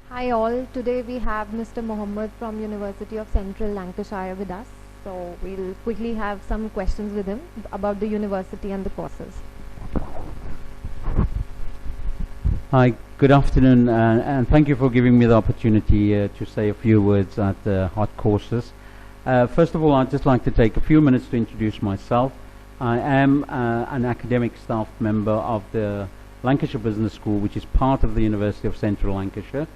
Hi all, today we have Mr. Mohammed from University of Central Lancashire with us. So we'll quickly have some questions with him about the university and the courses. Hi, good afternoon, and thank you for giving me the opportunity to say a few words at Hotcourses. First of all, I'd just like to take a few minutes to introduce myself. I am an academic staff member of the Lancashire Business School, which is part of the University of Central Lancashire,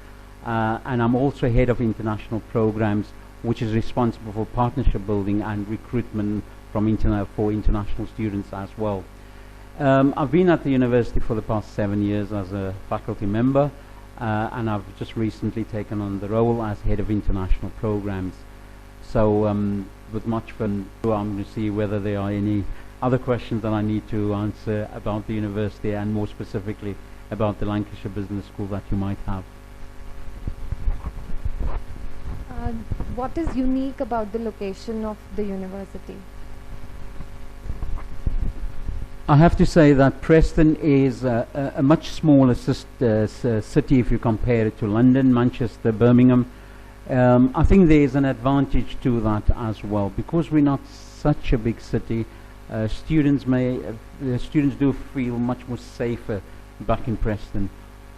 and I'm also head of international programs, which is responsible for partnership building and recruitment from for international students as well. I've been at the university for the past 7 years as a faculty member, and I've just recently taken on the role as head of international programs. So with much fun, I'm going to see whether there are any other questions that I need to answer about the university and more specifically about the Lancashire Business School that you might have. What is unique about the location of the university? I have to say that Preston is a much smaller city if you compare it to London, Manchester, Birmingham. I think there is an advantage to that as well, because we're not such a big city. Students do feel much more safer back in Preston.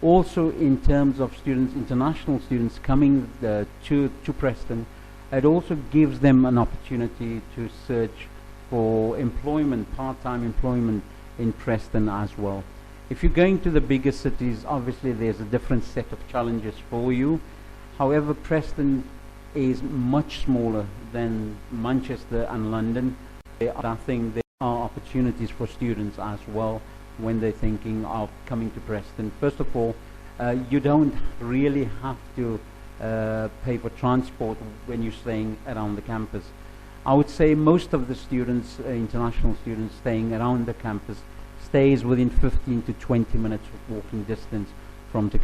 Also, in terms of students, international students coming to Preston, it also gives them an opportunity to search for employment, part-time employment in Preston as well. If you're going to the bigger cities, obviously there's a different set of challenges for you. However, Preston is much smaller than Manchester and London. I think there are opportunities for students as well when they're thinking of coming to Preston. First of all, you don't really have to pay for transport when you're staying around the campus. I would say most of the students, international students staying around the campus, stays within 15 to 20 minutes of walking distance from the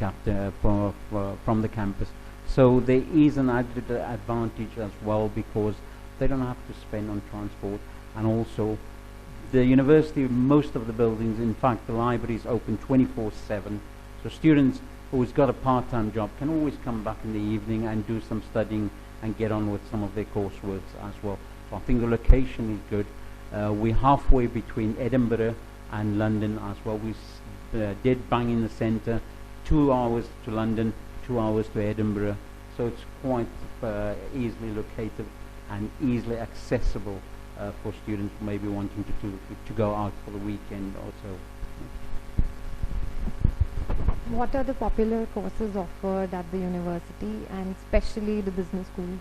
campus. So there is an added advantage as well, because they don't have to spend on transport. And also the university, most of the buildings, in fact the library is open 24/7. So students who's got a part-time job can always come back in the evening and do some studying and get on with some of their coursework as well. So I think the location is good. We're halfway between Edinburgh and London as well. We're dead bang in the centre, 2 hours to London, 2 hours to Edinburgh. So it's quite easily located and easily accessible for students maybe wanting to go out for the weekend or so. What are the popular courses offered at the university, and especially the business school?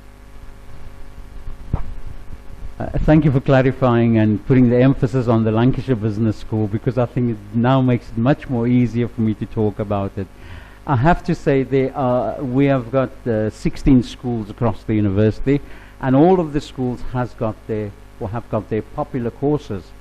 Thank you for clarifying and putting the emphasis on the Lancashire Business School, because I think it now makes it much more easier for me to talk about it. I have to say we have got 16 schools across the university, and all of the schools have got their popular courses.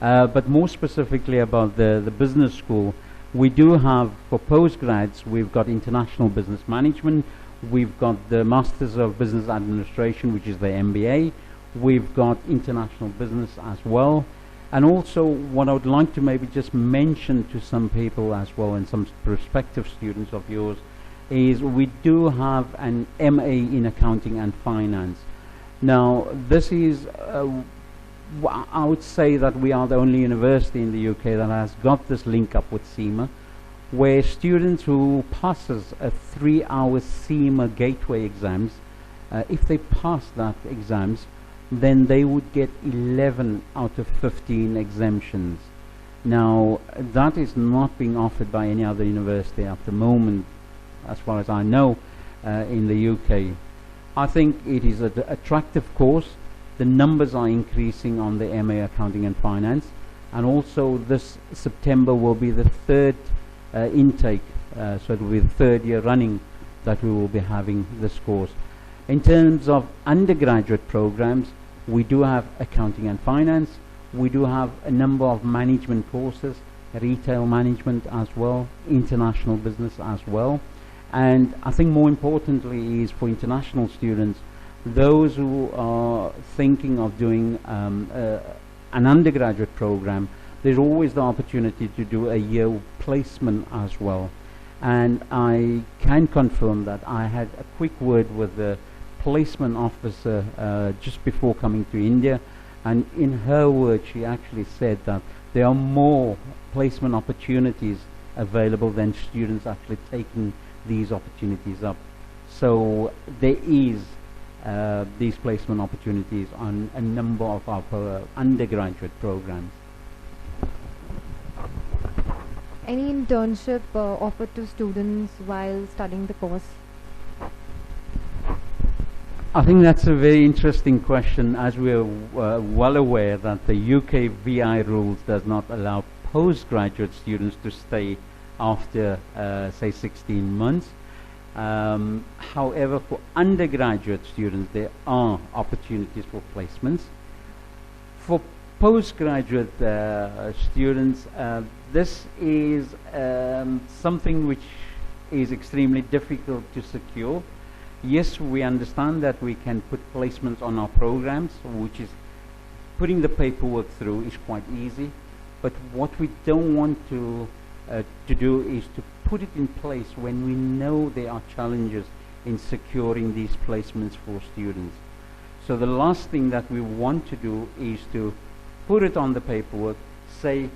But more specifically about the business school, we do have, for postgrads, we've got international business management, we've got the Masters of Business Administration, which is the MBA, we've got international business as well. And also what I would like to maybe just mention to some people as well, and some prospective students of yours, is we do have an MA in Accounting and Finance. Now this is I would say that we are the only university in the UK that has got this link up with CIMA, where students who passes a 3-hour CIMA gateway exams, if they pass that exams, then they would get 11 out of 15 exemptions. Now that is not being offered by any other university at the moment, as far as I know, in the UK. I think it is an attractive course. The numbers are increasing on the MA Accounting and Finance, and also this September will be the third intake, so it will be the third year running that we will be having this course. In terms of undergraduate programs, we do have Accounting and Finance, we do have a number of management courses, retail management as well, international business as well, and I think more importantly is for international students, those who are thinking of doing an undergraduate program, there's always the opportunity to do a year placement as well. And I can confirm that I had a quick word with the placement officer just before coming to India, and in her words she actually said that there are more placement opportunities available than students actually taking these opportunities up. So there is these placement opportunities on a number of our undergraduate programs. Any internship offered to students while studying the course? I think that's a very interesting question, as we are well aware that the UK VI rules does not allow postgraduate students to stay after say 16 months. However, for undergraduate students there are opportunities for placements. For postgraduate students, this is something which is extremely difficult to secure. Yes, we understand that we can put placements on our programs, which is putting the paperwork through is quite easy, but what we don't want to do is to put it in place when we know there are challenges in securing these placements for students. So the last thing that we want to do is to put it on the paperwork, say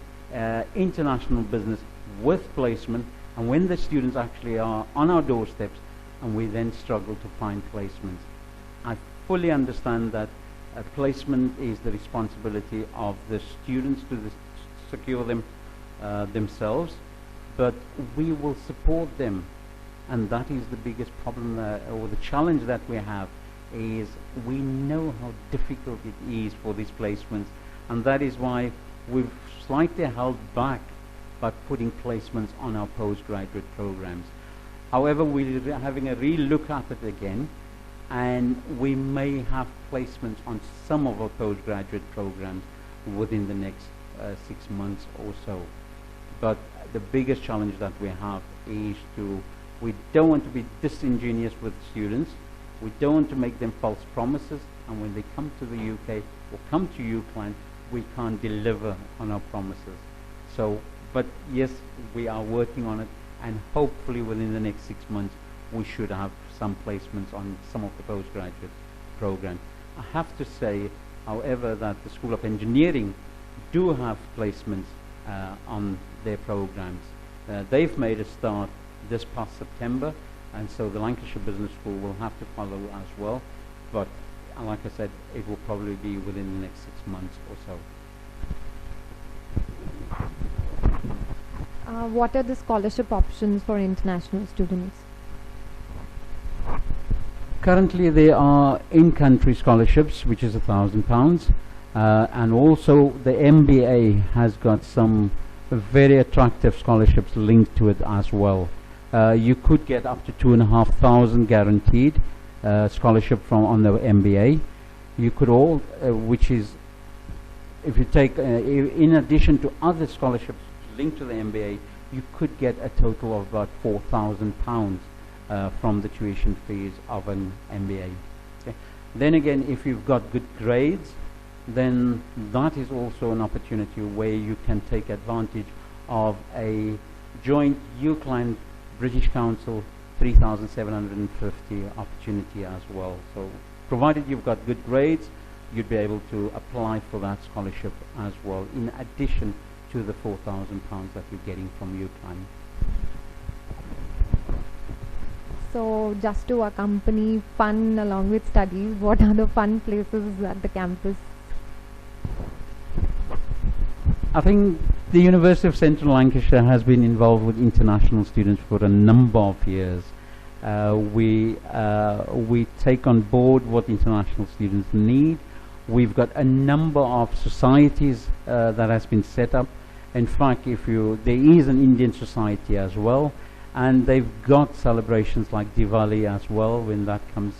international business with placement, and when the students actually are on our doorsteps and we then struggle to find placements. I fully understand that placement is the responsibility of the students to secure them themselves, but we will support them, and that is the biggest problem or the challenge that we have, is we know how difficult it is for these placements, and that is why we've slightly held back by putting placements on our postgraduate programs. However, we're having a relook at it again, and we may have placements on some of our postgraduate programs within the next 6 months or so. But the biggest challenge that we have is we don't want to be disingenuous with students. We don't want to make them false promises, and when they come to the UK or come to UCLAN, we can't deliver on our promises. So, but yes, we are working on it, and hopefully within the next 6 months we should have some placements on some of the postgraduate programs. I have to say, however, that the School of Engineering do have placements on their programs. They've made a start this past September, and so the Lancashire Business School will have to follow as well, but like I said, it will probably be within the next 6 months or so. What are the scholarship options for international students? Currently there are in-country scholarships, which is £1,000, and also the MBA has got some very attractive scholarships linked to it as well. You could get up to £2,500 guaranteed scholarship on the MBA. You could which is, if you take in addition to other scholarships linked to the MBA, you could get a total of about £4,000 from the tuition fees of an MBA. Okay. Then again, if you've got good grades, then that is also an opportunity where you can take advantage of a joint UCLAN British Council 3,750 opportunity as well. So provided you've got good grades, you'd be able to apply for that scholarship as well, in addition to the £4,000 that you're getting from UCLAN. So just to accompany fun along with studies, what are the fun places at the campus? I think the University of Central Lancashire has been involved with international students for a number of years. We take on board what international students need. We've got a number of societies that has been set up. In fact, there is an Indian society as well, and they've got celebrations like Diwali as well when that comes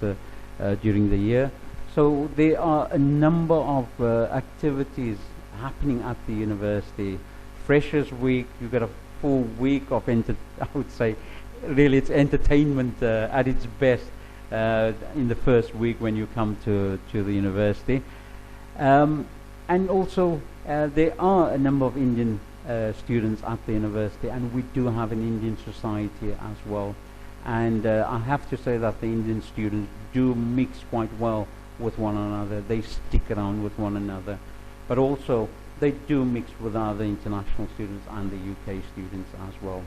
during the year. So there are a number of activities happening at the university. Freshers Week, you've got a full week of I would say, really it's entertainment at its best in the first week when you come to the university. And also there are a number of Indian students at the university, and we do have an Indian society as well. And I have to say that the Indian students do mix quite well with one another. They stick around with one another, but also they do mix with other international students and the UK students as well.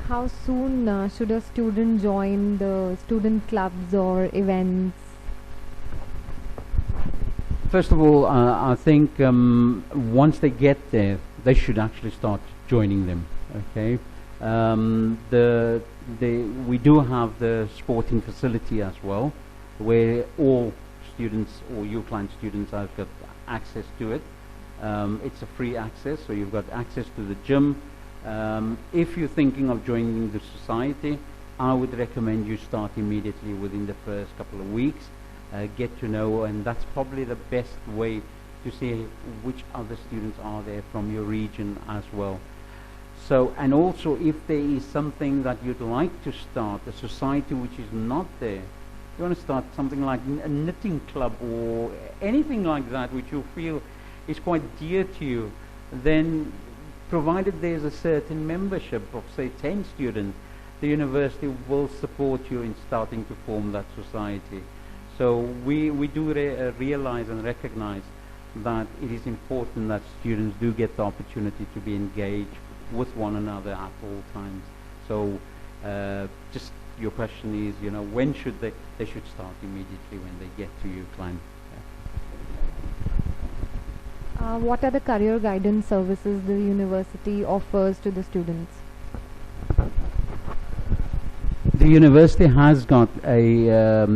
How soon should a student join the student clubs or events? First of all, I think once they get there, they should actually start joining them. Okay, we do have the sporting facility as well, where all students or UCLAN students have got access to it. It's a free access, so you've got access to the gym. If you're thinking of joining the society, I would recommend you start immediately within the first couple of weeks. Get to know, and that's probably the best way to see which other students are there from your region as well. So, and also if there is something that you'd like to start, a society which is not there, you want to start something like a knitting club or anything like that which you feel is quite dear to you, then provided there's a certain membership of say 10 students, the university will support you in starting to form that society. So we do realize and recognize that it is important that students do get the opportunity to be engaged with one another at all times. So just your question is, you know, when should they should start immediately when they get to UCLAN. What are the career guidance services the university offers to the students? The university has got a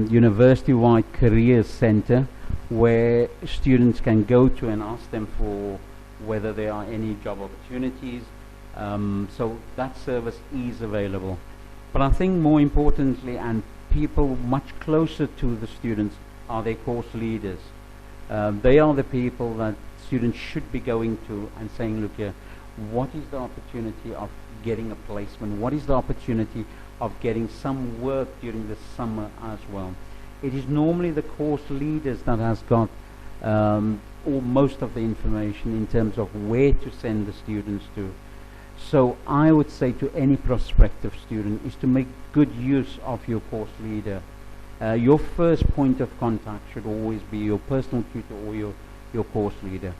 university-wide career center where students can go to and ask them for whether there are any job opportunities. So that service is available. But I think more importantly, and people much closer to the students, are their course leaders. They are the people that students should be going to and saying, look here, what is the opportunity of getting a placement? What is the opportunity of getting some work during the summer as well? It is normally the course leaders that has got or most of the information in terms of where to send the students to. So I would say to any prospective student is to make good use of your course leader. Your first point of contact should always be your personal tutor or your course leader.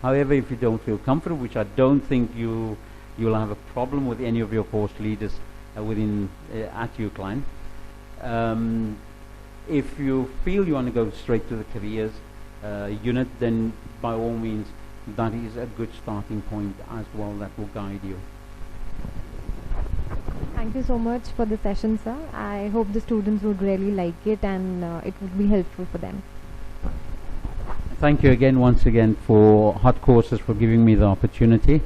However, if you don't feel comfortable, which I don't think you'll have a problem with any of your course leaders within at UCLAN, if you feel you want to go straight to the careers unit, then by all means that is a good starting point as well that will guide you. Thank you so much for the session, sir. I hope the students would really like it and it would be helpful for them. Thank you again, once again, for Hotcourses for giving me the opportunity.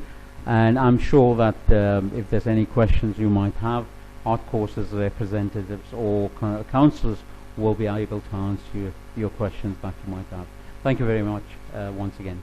And I'm sure that if there's any questions you might have, Hotcourses representatives or counsellors will be able to answer your questions that you might have. Thank you very much once again.